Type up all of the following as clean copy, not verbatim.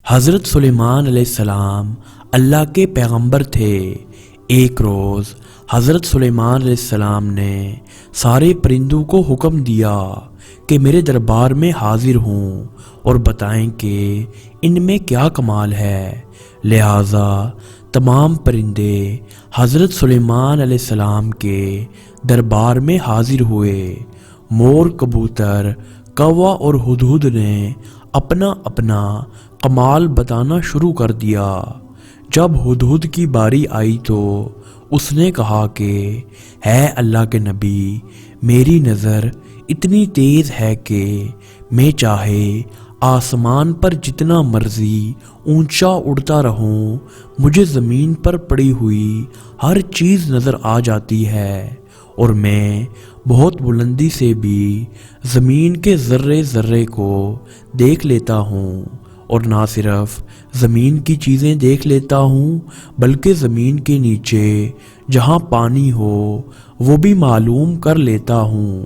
حضرت سلیمان علیہ السلام اللہ کے پیغمبر تھے۔ ایک روز حضرت سلیمان علیہ السلام نے سارے پرندوں کو حکم دیا کہ میرے دربار میں حاضر ہوں اور بتائیں کہ ان میں کیا کمال ہے۔ لہٰذا تمام پرندے حضرت سلیمان علیہ السلام کے دربار میں حاضر ہوئے۔ مور، کبوتر، کوا اور ہدہد نے اپنا اپنا کمال بتانا شروع کر دیا۔ جب ہدہد کی باری آئی تو اس نے کہا کہ اے اللہ کے نبی، میری نظر اتنی تیز ہے کہ میں چاہے آسمان پر جتنا مرضی اونچا اڑتا رہوں، مجھے زمین پر پڑی ہوئی ہر چیز نظر آ جاتی ہے، اور میں بہت بلندی سے بھی زمین کے ذرے ذرے کو دیکھ لیتا ہوں، اور نہ صرف زمین کی چیزیں دیکھ لیتا ہوں بلکہ زمین کے نیچے جہاں پانی ہو وہ بھی معلوم کر لیتا ہوں،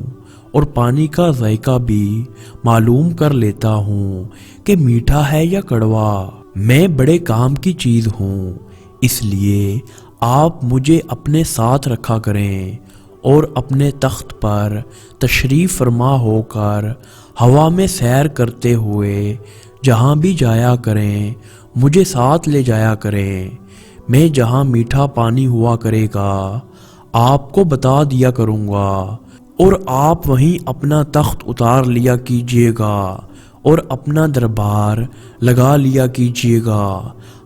اور پانی کا ذائقہ بھی معلوم کر لیتا ہوں کہ میٹھا ہے یا کڑوا۔ میں بڑے کام کی چیز ہوں، اس لیے آپ مجھے اپنے ساتھ رکھا کریں اور اپنے تخت پر تشریف فرما ہو کر ہوا میں سیر کرتے ہوئے جہاں بھی جایا کریں مجھے ساتھ لے جایا کریں۔ میں جہاں میٹھا پانی ہوا کرے گا آپ کو بتا دیا کروں گا، اور آپ وہیں اپنا تخت اتار لیا کیجیے گا اور اپنا دربار لگا لیا کیجیے گا۔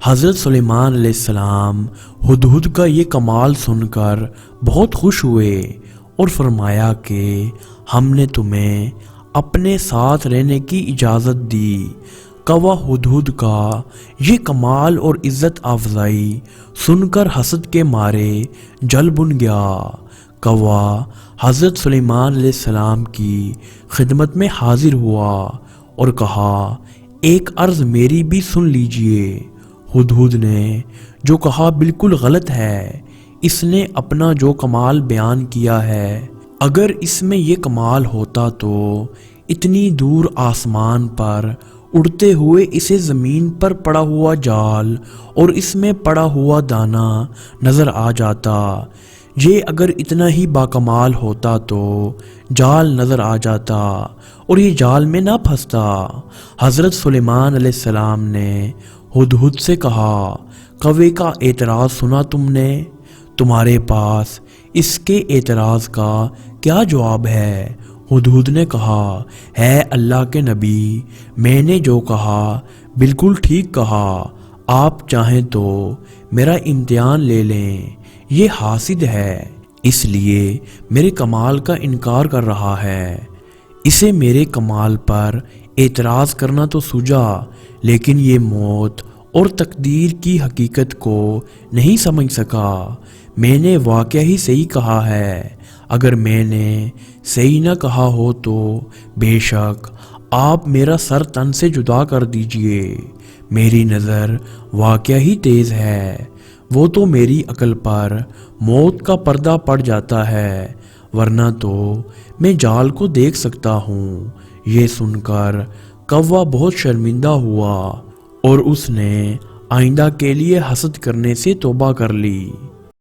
حضرت سلیمان علیہ السلام ہدہد کا یہ کمال سن کر بہت خوش ہوئے اور فرمایا کہ ہم نے تمہیں اپنے ساتھ رہنے کی اجازت دی۔ کوا ہدہد کا یہ کمال اور عزت افزائی سن کر حسد کے مارے جل بن گیا۔ کوا حضرت سلیمان علیہ السلام کی خدمت میں حاضر ہوا اور کہا، ایک عرض میری بھی سن لیجئے۔ ہدہد نے جو کہا بالکل غلط ہے، اس نے اپنا جو کمال بیان کیا ہے، اگر اس میں یہ کمال ہوتا تو اتنی دور آسمان پر اڑتے ہوئے اسے زمین پر پڑا ہوا جال اور اس میں پڑا ہوا دانہ نظر آ جاتا۔ یہ اگر اتنا ہی باکمال ہوتا تو جال نظر آ جاتا اور یہ جال میں نہ پھنستا۔ حضرت سلیمان علیہ السلام نے ہدہد سے کہا، کوے کا اعتراض سنا تم نے؟ تمہارے پاس اس کے اعتراض کا کیا جواب ہے؟ ہدہد نے کہا، اے اللہ کے نبی، میں نے جو کہا بالکل ٹھیک کہا۔ آپ چاہیں تو میرا امتحان لے لیں، یہ حاسد ہے، اس لیے میرے کمال کا انکار کر رہا ہے۔ اسے میرے کمال پر اعتراض کرنا تو سوجا، لیکن یہ موت اور تقدیر کی حقیقت کو نہیں سمجھ سکا۔ میں نے واقعہ ہی صحیح کہا ہے، اگر میں نے صحیح نہ کہا ہو تو بے شک آپ میرا سر تن سے جدا کر دیجئے۔ میری نظر واقعہ ہی تیز ہے، وہ تو میری عقل پر موت کا پردہ پڑ جاتا ہے، ورنہ تو میں جال کو دیکھ سکتا ہوں۔ یہ سن کر کوا بہت شرمندہ ہوا اور اس نے آئندہ کے لیے حسد کرنے سے توبہ کر لی۔